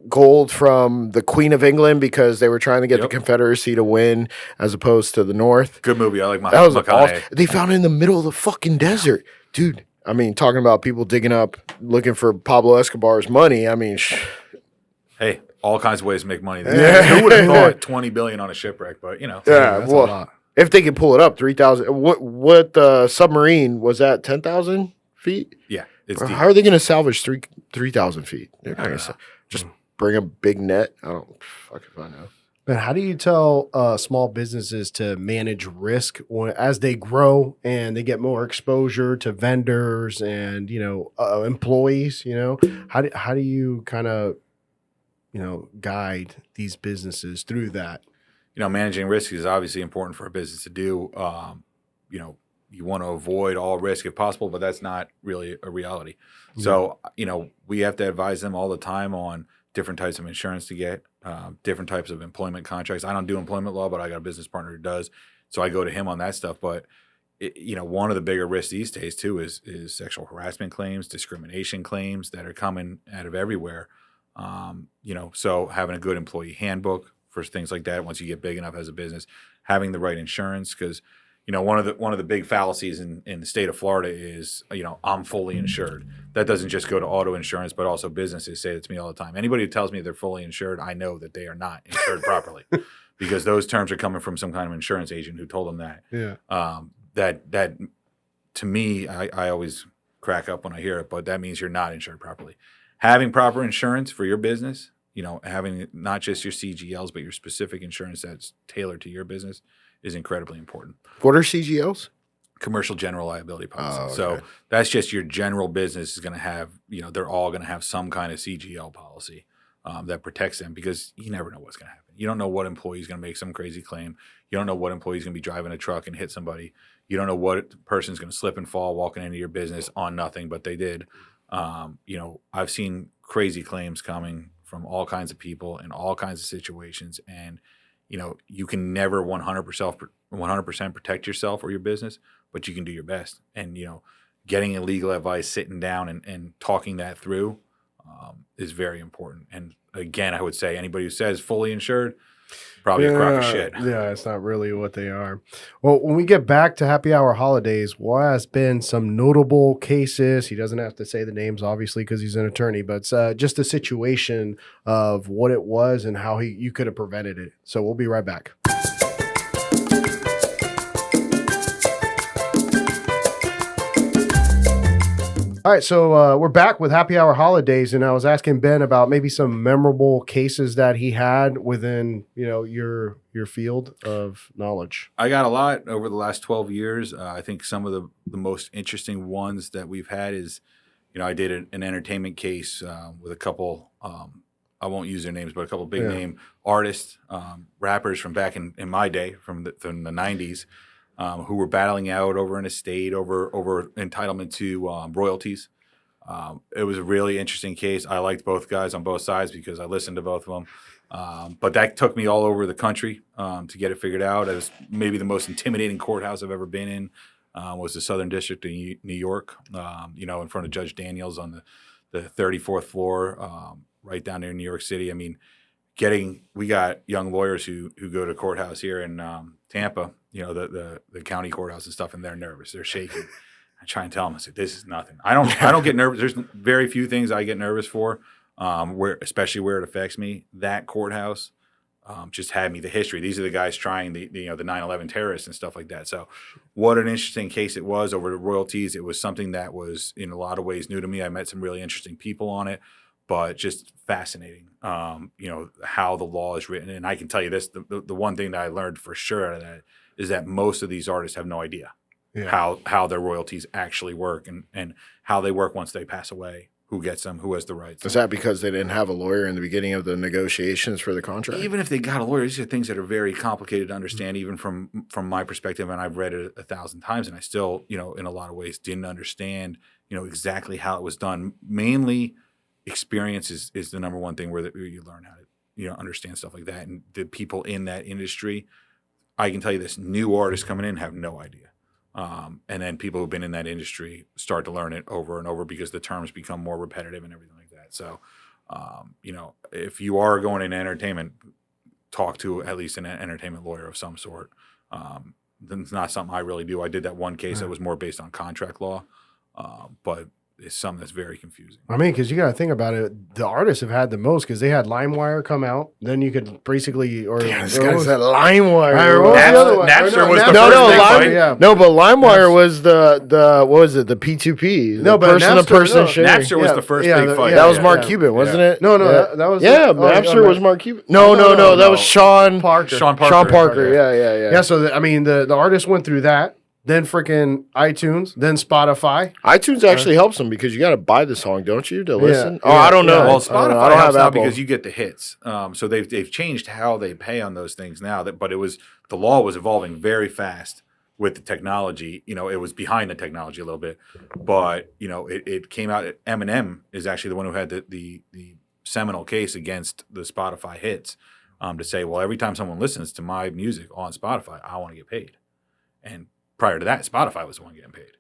gold from the Queen of England because they were trying to get the Confederacy to win as opposed to the North. Good movie. I like that was McConaughey. Awesome. They found it in the middle of the fucking desert. Dude, I mean, talking about people digging up, looking for Pablo Escobar's money, I mean... Hey, all kinds of ways to make money. Who would have thought $20 billion on a shipwreck? But, that's a lot. If they can pull it up, 3,000. What submarine was that? 10,000 feet? Yeah, it's Bro, deep. how are they going to salvage 3,000 feet? They're not going to just bring a big net. I don't fucking find out. And how do you tell small businesses to manage risk as they grow and they get more exposure to vendors and employees? How do you kind of guide these businesses through that? Managing risk is obviously important for a business to do. You want to avoid all risk if possible, but that's not really a reality. Mm-hmm. So, we have to advise them all the time on different types of insurance to get, different types of employment contracts. I don't do employment law, but I got a business partner who does. So I go to him on that stuff. But, one of the bigger risks these days, too, is sexual harassment claims, discrimination claims that are coming out of everywhere. So having a good employee handbook for things like that, once you get big enough as a business, having the right insurance, because, one of the big fallacies in the state of Florida is, I'm fully insured. That doesn't just go to auto insurance, but also businesses say that to me all the time. Anybody who tells me they're fully insured, I know that they are not insured properly, because those terms are coming from some kind of insurance agent who told them that. Yeah. That to me, I always crack up when I hear it, but that means you're not insured properly. Having proper insurance for your business, having not just your CGLs, but your specific insurance that's tailored to your business is incredibly important. What are CGLs? Commercial general liability policy. Oh, okay. So that's just your general business is going to have, they're all going to have some kind of CGL policy that protects them, because you never know what's going to happen. You don't know what employee is going to make some crazy claim. You don't know what employee is going to be driving a truck and hit somebody. You don't know what person's going to slip and fall walking into your business on nothing, but they did. I've seen crazy claims coming from all kinds of people in all kinds of situations, and you can never 100% protect yourself or your business, but you can do your best. And getting legal advice, sitting down and talking that through is very important. And again, I would say anybody who says fully insured, probably a crock of shit. Yeah, it's not really what they are. Well, when we get back to Happy Hour Holidaze, what has been some notable cases? He doesn't have to say the names, obviously, because he's an attorney, but just a situation of what it was and how you could have prevented it. So we'll be right back. All right, so we're back with Happy Hour Holidaze, and I was asking Ben about maybe some memorable cases that he had within, your field of knowledge. I got a lot over the last 12 years. I think some of the most interesting ones that we've had is, I did an entertainment case with a couple, I won't use their names, but a couple big name artists, rappers from back in my day, from the 90s. Who were battling out over an estate, over entitlement to royalties. It was a really interesting case. I liked both guys on both sides because I listened to both of them. But that took me all over the country to get it figured out. It was maybe the most intimidating courthouse I've ever been in. Was the Southern District of New York, in front of Judge Daniels on the 34th floor, right down there in New York City. I mean, we got young lawyers who go to courthouse here in Tampa, the county courthouse and stuff, and they're nervous. They're shaking. I try and tell them, I say, this is nothing. I don't get nervous. There's very few things I get nervous for, especially where it affects me. That courthouse just had me, the history. These are the guys trying the 9/11 terrorists and stuff like that. So what an interesting case it was over the royalties. It was something that was in a lot of ways new to me. I met some really interesting people on it, but just fascinating, how the law is written. And I can tell you this, the one thing that I learned for sure out of that is that most of these artists have no idea how their royalties actually work and how they work once they pass away, who gets them, who has the rights. Is that because they didn't have a lawyer in the beginning of the negotiations for the contract? Even if they got a lawyer, these are things that are very complicated to understand, even from my perspective, and I've read it 1,000 times, and I still, in a lot of ways didn't understand, exactly how it was done. Mainly, experience is the number one thing where you learn how to understand stuff like that. And the people in that industry, I can tell you this, new artists coming in have no idea. And then people who've been in that industry start to learn it over and over because the terms become more repetitive and everything like that. So, if you are going into entertainment, talk to at least an entertainment lawyer of some sort. It's not something I really do. I did that one case that was more based on contract law, but it's something that's very confusing. I mean, because you got to think about it. The artists have had the most because they had LimeWire come out. Then you could basically, this guy said LimeWire. Napster was the first thing. Yeah. No, but LimeWire was the what was it? The P2P. No, but person-to-person sharing. Napster was the first big fight. That was Mark Cuban, wasn't it? No, that was Napster was Mark Cuban. No, that was Sean Parker. Sean Parker. Yeah. Yeah. So the artists went through that. Then freaking iTunes, then Spotify. iTunes actually helps them because you got to buy the song, don't you, to listen? Yeah, I don't know. Well, Spotify I don't helps have now Apple because you get the hits. So they've changed how they pay on those things now. But the law was evolving very fast with the technology. It was behind the technology a little bit, but it came out. Eminem is actually the one who had the seminal case against the Spotify hits to say, well, every time someone listens to my music on Spotify, I want to get paid. And prior to that, Spotify was the one getting paid.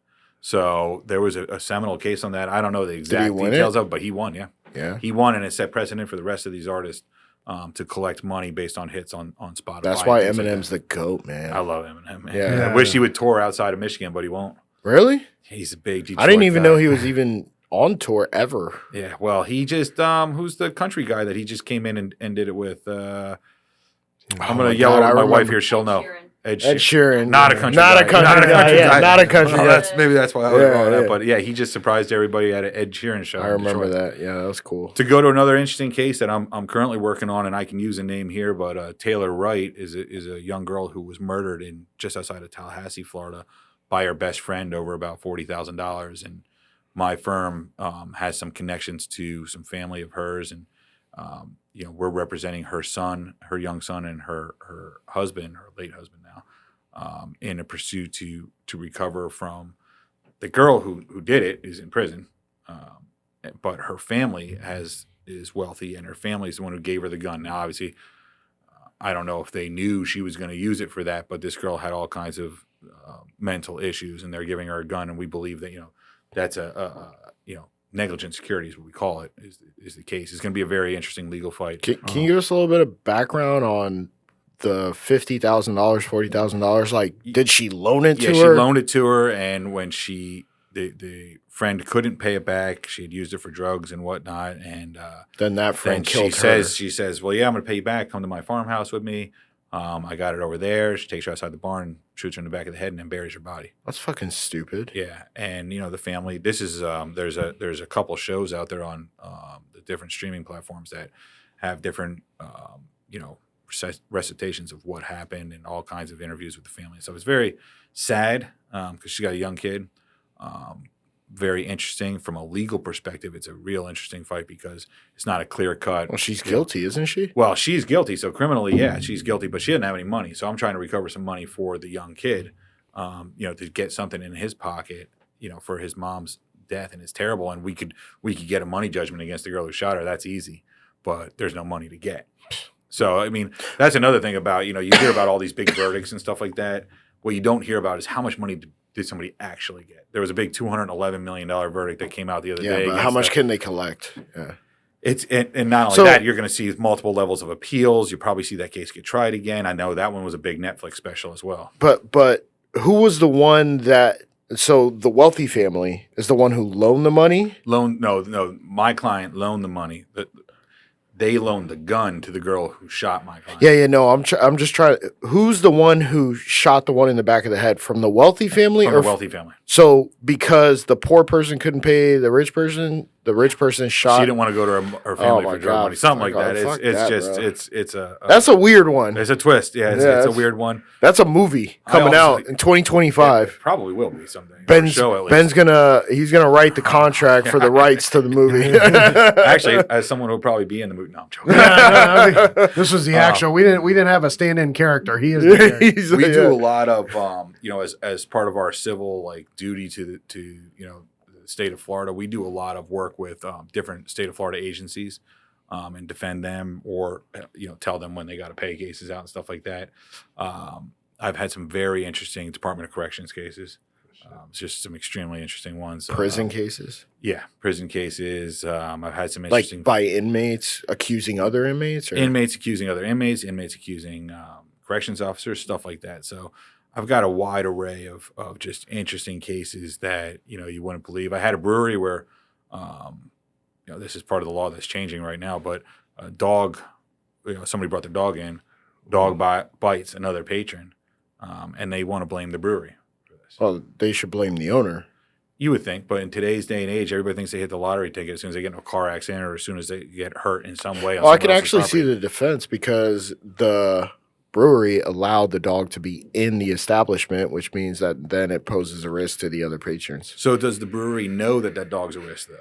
So there was a seminal case on that. I don't know the exact details of it, but he won, yeah. Yeah. He won, and it set precedent for the rest of these artists to collect money based on hits on Spotify. That's why and things like Eminem's that. the GOAT, man. I love Eminem, man. Yeah. I wish he would tour outside of Michigan, but he won't. Really? He's a big Detroit I didn't even guy. know he was even on tour ever. Yeah, well, he just who's the country guy that he just came in and did it with? I'm gonna yell at my wife here; she'll know. Ed Sheeran. Not a country Not guy. a country guy. Yeah, not a country guy. Maybe that's why I was Yeah, wrong. yeah. But yeah, he just surprised everybody at an Ed Sheeran show. I in remember Detroit. that. Yeah, that was cool. To go to another interesting case that I'm currently working on, and I can use a name here, but Taylor Wright is a young girl who was murdered in just outside of Tallahassee, Florida, by her best friend over about $40,000. And my firm has some connections to some family of hers, and we're representing her son, her young son, and her husband, her late husband now, in a pursuit to recover from the girl who did it is in prison, but her family is wealthy, and her family is the one who gave her the gun. Now, obviously, I don't know if they knew she was going to use it for that, but this girl had all kinds of mental issues, and they're giving her a gun, and we believe that that's a negligent security is what we call it, is the case. It's going to be a very interesting legal fight. Can you give us a little bit of background on the $50,000, $40,000? Like, did she loan it to her? Yeah, she loaned it to her, and when the friend couldn't pay it back, she had used it for drugs and whatnot, and then that friend killed her. She says, well, yeah, I'm going to pay you back. Come to my farmhouse with me. I got it over there. She takes her outside the barn, shoots her in the back of the head, and then buries her body. That's fucking stupid. Yeah, and the family. This is there's a couple shows out there on the different streaming platforms that have different recitations of what happened and all kinds of interviews with the family. So it's very sad because she got a young kid. Very interesting from a legal perspective. It's a real interesting fight because it's not a clear cut. Well, she's guilty, isn't she? Well, she's guilty. So criminally, yeah, she's guilty, but she didn't have any money. So I'm trying to recover some money for the young kid, to get something in his pocket, for his mom's death. And it's terrible. And we could get a money judgment against the girl who shot her. That's easy, but there's no money to get. So, I mean, that's another thing about, you hear about all these big verdicts and stuff like that. What you don't hear about is how much money did somebody actually get. There was a big $211 million verdict that came out the other day. But how much can they collect? Yeah. And not only that, you're going to see multiple levels of appeals. You probably see that case get tried again. I know that one was a big Netflix special as well. But who was the one that? So the wealthy family is the one who loaned the money? No. My client loaned the money. They loaned the gun to the girl who shot my client. Yeah. No, I'm just trying. Who's the one who shot the one in the back of the head? From the wealthy family? From the wealthy family. So because the poor person couldn't pay the rich person shot. She didn't want to go to her family for drug money. Something like that. That's a weird one. It's a twist. Yeah, it's a weird one. That's a movie coming out in 2025. It probably will be someday. Ben's gonna write the contract for the rights to the movie. Actually, as someone who'll probably be in the movie. No, I'm joking. This was the actual. We didn't have a stand-in character. He is. The character. We do a lot of as part of our civil duty to the state of Florida. We do a lot of work with different state of Florida agencies and defend them or tell them when they got to pay cases out and stuff like that. I've had some very interesting Department of Corrections cases. It's just some extremely interesting ones. Prison cases? Yeah, prison cases. I've had some interesting... by inmates accusing other inmates? Or? Inmates accusing other inmates accusing corrections officers, stuff like that. So I've got a wide array of just interesting cases that, you wouldn't believe. I had a brewery where, this is part of the law that's changing right now, but a dog, somebody brought their dog in, bites another patron, and they want to blame the brewery. Well, they should blame the owner. You would think, but in today's day and age, everybody thinks they hit the lottery ticket as soon as they get in a car accident or as soon as they get hurt in some way. Well, I can actually see the defense because the brewery allowed the dog to be in the establishment, which means that then it poses a risk to the other patrons. So does the brewery know that dog's a risk, though?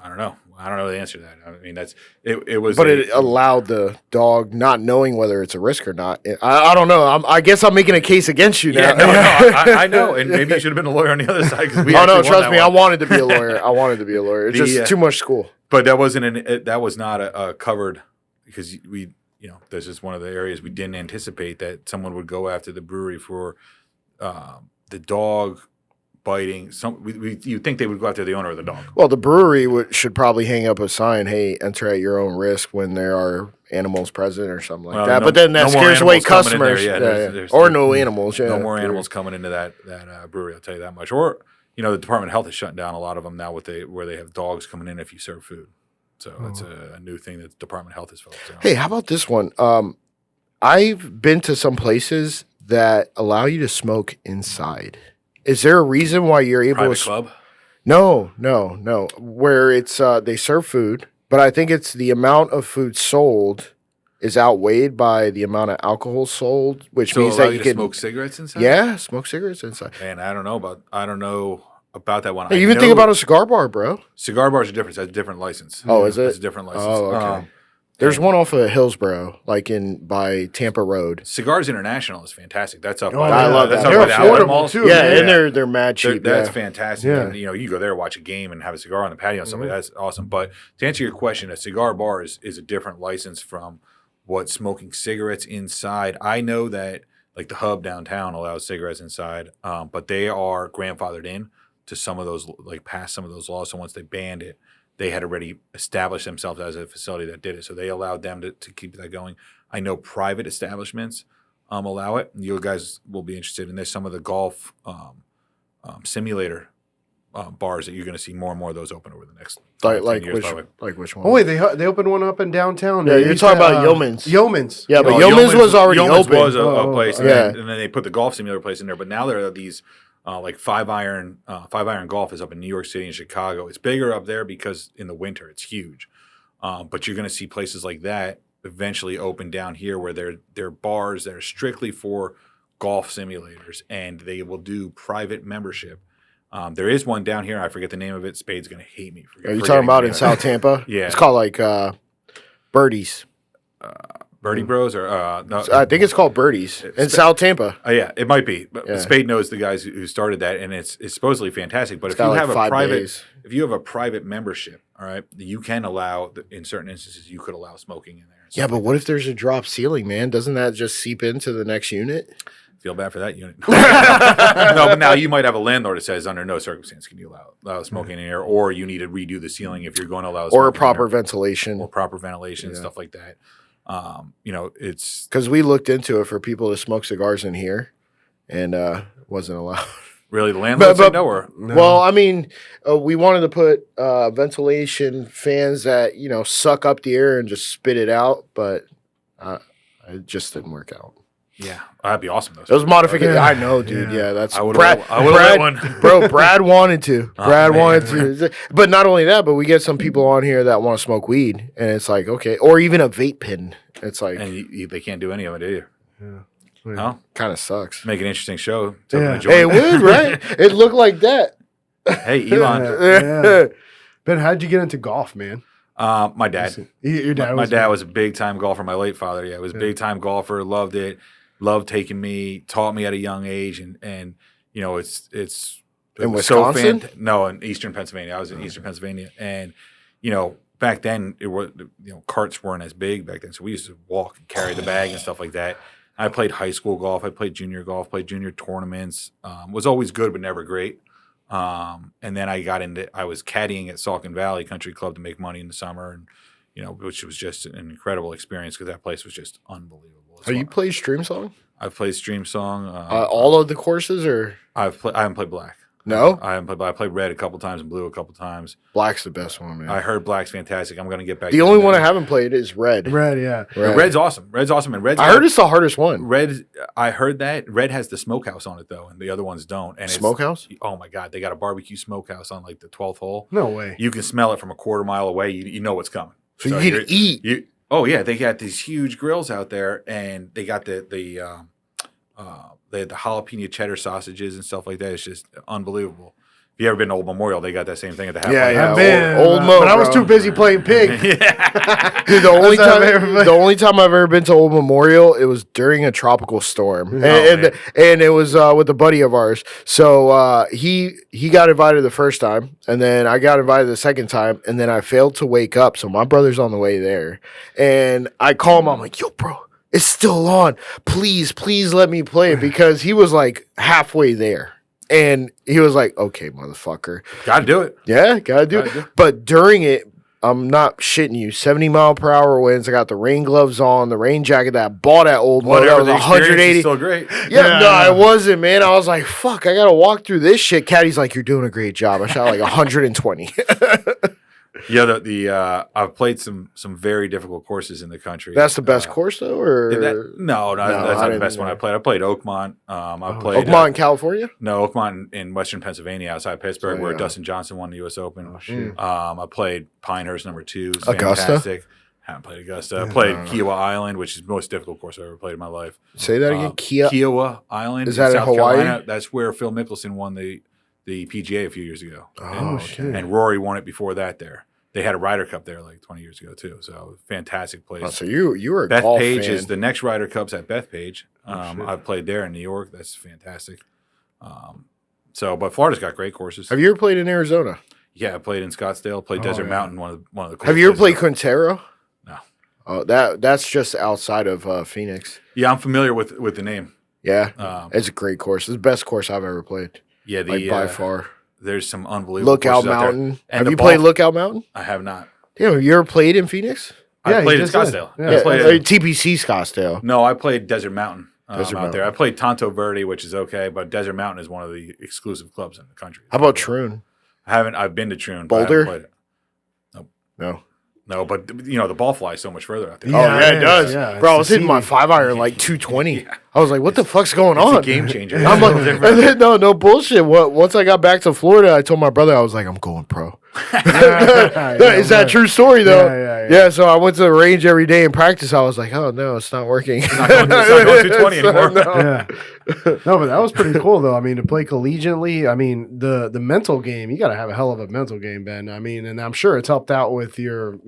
I don't know. I don't know the answer to that. I mean, that's it was. But it allowed the dog not knowing whether it's a risk or not. I don't know. I guess I'm making a case against you now. Yeah, I know. And maybe you should have been a lawyer on the other side. Trust me. I wanted to be a lawyer. It's just too much school. But that was not a covered because we. This is one of the areas we didn't anticipate that someone would go after the brewery for the dog biting. You'd think they would go after the owner of the dog. Well, the brewery should probably hang up a sign, hey, enter at your own risk when there are animals present or something like Well, that. no- but then that no more scares away animals coming in there, customers. yeah, there's- Or no animals. Yeah. No more animals coming into that brewery. I'll tell you that much. Or the Department of Health is shutting down a lot of them now where they have dogs coming in if you serve food. So that's a new thing that the Department of Health is focused on. Hey, how about this one? I've been to some places that allow you to smoke inside. Is there a reason why you're able Private to? club. No. Where it's they serve food, but I think it's the amount of food sold is outweighed by the amount of alcohol sold, which So means allow that you you to can smoke cigarettes inside. Yeah, smoke cigarettes inside. Man, I don't know about that one. Hey, I even think know about a cigar bar, bro. cigar bars are different. That's a different license. Oh, is it? That's a different license. Oh, okay. There's one off of Hillsboro, like by Tampa Road. Cigars International is fantastic. That's up. Oh, by yeah. I love that's that. up They're by the outlet affordable, malls. too, Yeah, man. and they're mad cheap. That's yeah. fantastic. Yeah. And, you go there, watch a game, and have a cigar on the patio and stuff like that. That's awesome. But to answer your question, a cigar bar is a different license from what smoking cigarettes inside. I know that like the Hub downtown allows cigarettes inside, but they are grandfathered in to some of those, like past some of those laws. So once they banned it, they had already established themselves as a facility that did it. So they allowed them to keep that going. I know private establishments allow it. You guys will be interested in this. Some of the golf simulator bars that you're going to see more and more of those open over the next 10 years, probably. which one? Oh wait, they opened one up in downtown. Yeah, They you're used talking to, about Yeoman's. Yeoman's. Yeah, but Oh, Yeoman's was already Yeoman's open. was a Oh, place, yeah. and then they put the golf simulator place in there. But now there are these like five iron golf is up in New York City and Chicago. It's bigger up there because in the winter it's huge. But you're going to see places like that eventually open down here where they're bars that are strictly for golf simulators, and they will do private membership. There is one down here. I forget the name of it. Spade's going to hate me. Are you talking about in South Tampa? Yeah. It's called like Birdies. Birdie Bros or no, I think it's called Birdies in South Tampa. yeah, it might be. But Yeah. Spade knows the guys who started that, and it's supposedly fantastic. But It's if you got like have a 5 private, days. if you have a private membership, all right, you can allow in certain instances you could allow smoking in there. So Yeah, but what if there's a drop ceiling, man? Doesn't that just seep into the next unit? feel bad for that unit. No, but now you might have a landlord that says under no circumstance can you allow smoking in here, or you need to redo the ceiling if you're going to allow Or a smoking in proper there, ventilation. or proper ventilation, Yeah. stuff like that. It's Because we looked into it for people to smoke cigars in here, and wasn't allowed. really the landlord said no, or Well, I mean, we wanted to put ventilation fans that suck up the air and just spit it out, but it just didn't work out. yeah, that'd be awesome though. It was modification. Yeah. I know, dude. Yeah. Yeah, that's I would've Brad. let- I would've let one. Bro, Brad wanted to. Oh, Brad man. wanted to. But not only that, but we get some people on here that want to smoke weed, and it's like, okay, or even a vape pen. It's like, And they can't do any of it either. Yeah. No, kind of sucks. make an interesting show. Yeah. Hey, it would, right? It looked like that. Hey, Elon. Yeah. Ben, how'd you get into golf, man? My dad. Your dad My was dad was a big time golfer. My late father, was a big time golfer. Loved it. Loved taking me. Taught me at a young age, and it's In was so Wisconsin? no, in Eastern Pennsylvania. I was in Eastern Pennsylvania, and back then it was carts weren't as big back then, so we used to walk and carry the bag and stuff like that. I played high school golf. I played junior golf. Played junior tournaments. Was always good, but never great. And then I was caddying at Saucon Valley Country Club to make money in the summer, and which was just an incredible experience because that place was just unbelievable. Are you played Stream Song? I've played Stream Song. All of the courses, or I haven't played Black. no? I haven't played Black. I played Red a couple times and Blue a couple times. Black's the best one, man. I heard Black's fantastic. I'm going to get back. The only one I haven't played is Red. Red, yeah. Red. Red's awesome. Red's awesome, and Red's. I heard it's the hardest one. Red. I heard that Red has the smokehouse on it though, and the other ones don't. And Smokehouse? Oh my God, they got a barbecue smokehouse on like the 12th hole. No way. You can smell it from a quarter mile away. You know what's coming. So you can eat. Oh yeah, they got these huge grills out there, and they got the jalapeno cheddar sausages and stuff like that. It's just unbelievable. If you ever been to Old Memorial, they got that same thing at the halfway Yeah, yeah. house. I've been, Old Mo, but I was bro. too busy playing pig. Dude, the That's how I've ever been. only time I've ever been to Old Memorial, it was during a tropical storm, man. and it was with a buddy of ours. So he got invited the first time, and then I got invited the second time, and then I failed to wake up. So my brother's on the way there, and I call him. I'm like, "Yo, bro, it's still on. Please let me play it," because he was like halfway there. And he was like, "Okay, motherfucker. Got to do it. Yeah, gotta do Gotta it." But during it, I'm not shitting you. 70-mile-per-hour winds. I got the rain gloves on, the rain jacket that I bought at Old Mo. That was the experience is 180. still great. Yeah, it wasn't, man. I was like, fuck, I got to walk through this shit. Caddy's like, you're doing a great job. I shot like 120. Yeah, I've played some very difficult courses in the country. That's the best course, though? Or No, that's not the best one I played. I played Oakmont. I played Oakmont in California? No, Oakmont in Western Pennsylvania, outside Pittsburgh, where Dustin Johnson won the U.S. Open. Oh, shit. I played Pinehurst #2. It's Augusta? fantastic. Haven't played Augusta. I played Kiowa Island, which is the most difficult course I've ever played in my life. Say that again? Kiowa Island. Is that in South Hawaii? Carolina. That's where Phil Mickelson won the PGA a few years ago. Oh, shit. And Rory won it before that there. They had a Ryder Cup there like 20 years ago too. So fantastic place. Oh, so you were a Bethpage golf is fan. the next Ryder Cup's at Bethpage. I've played there in New York. That's fantastic. But Florida's got great courses. Have you ever played in Arizona? Yeah, I played in Scottsdale. Played Desert Mountain, one of the coolest Have you ever played places. Quintero? No. Oh, that's just outside of Phoenix. Yeah, I'm familiar with the name. Yeah, it's a great course. It's the best course I've ever played. Yeah, by far. There's some unbelievable Lookout courses out there. Mountain. And Have the you ball- played Lookout Mountain? I have not. Damn, you ever played in Phoenix? I Yeah, played he in just did. Scottsdale. Yeah. I played TPC Scottsdale. No, I played Desert Mountain Desert out there. Mountain. I played Tonto Verde, which is okay, but Desert Mountain is one of the exclusive clubs in the country. How about Troon? I've been to Troon. but I Boulder? haven't played it. No. No, but the ball flies so much further out there. Yeah, Oh, yeah, it it does. is, yeah. Bro, I It's was hitting my deceiving. 5-iron like 220. I was like, what the fuck's going on? It's a game changer. I'm like, and then, no bullshit. Once I got back to Florida, I told my brother, I was like, I'm going pro. Is that a true story, though? Yeah. So I went to the range every day and practice. I was like, oh, no, it's not working. It's not going 220 anymore. Yeah. No, but that was pretty cool though. I mean, to play collegiately, I mean, the mental game, you got to have a hell of a mental game, Ben. I mean, and I'm sure it's helped out with your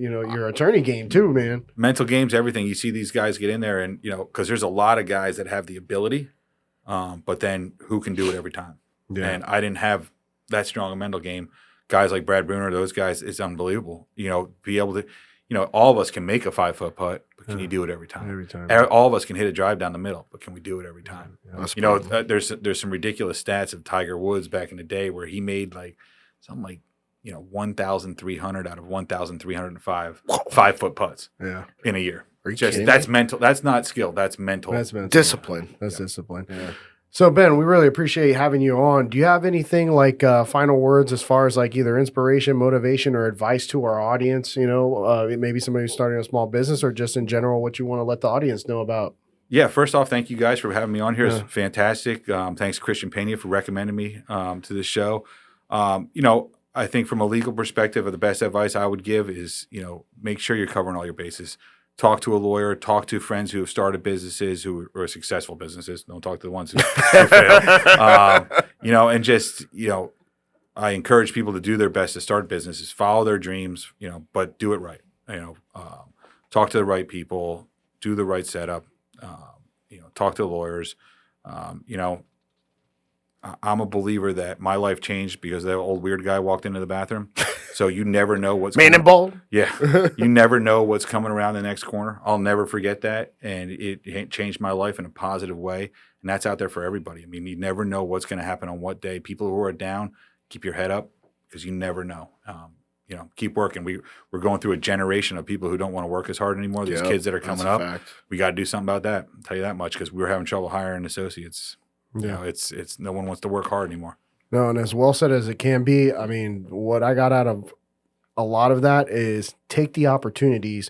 attorney game too, man. Mental games, everything. You see these guys get in there and, because there's a lot of guys that have the ability, but then who can do it every time? Yeah. And I didn't have that strong a mental game. Guys like Brad Bruner, those guys, it's unbelievable. Be able to, all of us can make a 5-foot putt, but can you do it every time? Every time. All of us can hit a drive down the middle, but can we do it every time? That's There's some ridiculous stats of Tiger Woods back in the day where he made something like 1,300 out of 1,305 5-foot putts Yeah. in a year. Are you kidding That's me? mental. That's not skill. That's mental. That's mental. Discipline. That's discipline. Yeah. So Ben, we really appreciate having you on. Do you have anything like final words as far as like either inspiration, motivation, or advice to our audience? Maybe somebody who's starting a small business, or just in general, what you want to let the audience know about? Yeah, first off, thank you guys for having me on here. Yeah. It's fantastic. Thanks, Christian Pena, for recommending me to this show. I think from a legal perspective, the best advice I would give is, make sure you're covering all your bases. Talk to a lawyer. Talk to friends who have started businesses, who are successful businesses. Don't talk to the ones who fail. And just, I encourage people to do their best to start businesses, follow their dreams, but do it right. Talk to the right people, do the right setup. Talk to lawyers. I'm a believer that my life changed because that old weird guy walked into the bathroom. So you never know what's Man and bald? Yeah, you never know what's coming around the next corner. I'll never forget that, and it changed my life in a positive way. And that's out there for everybody. I mean, you never know what's going to happen on what day. People who are down, keep your head up because you never know. Keep working. We're going through a generation of people who don't want to work as hard anymore. These kids that are coming up, fact. we got to do something about that. I'll tell you that much because we were having trouble hiring associates. Yeah. It's no one wants to work hard anymore. No, and as well said as it can be, I mean, what I got out of a lot of that is take the opportunities.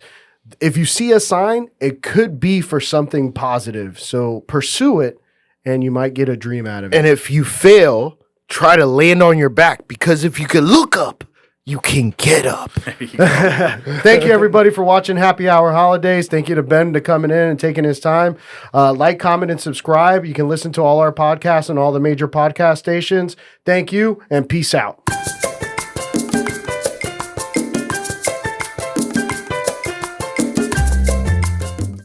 If you see a sign, it could be for something positive. So pursue it, and you might get a dream out of it. And if you fail, try to land on your back, because if you can look up, you can get up. Thank you, everybody, for watching Happy Hour Holidays. Thank you to Ben to coming in and taking his time. Like, comment, and subscribe. You can listen to all our podcasts on all the major podcast stations. Thank you, and peace out.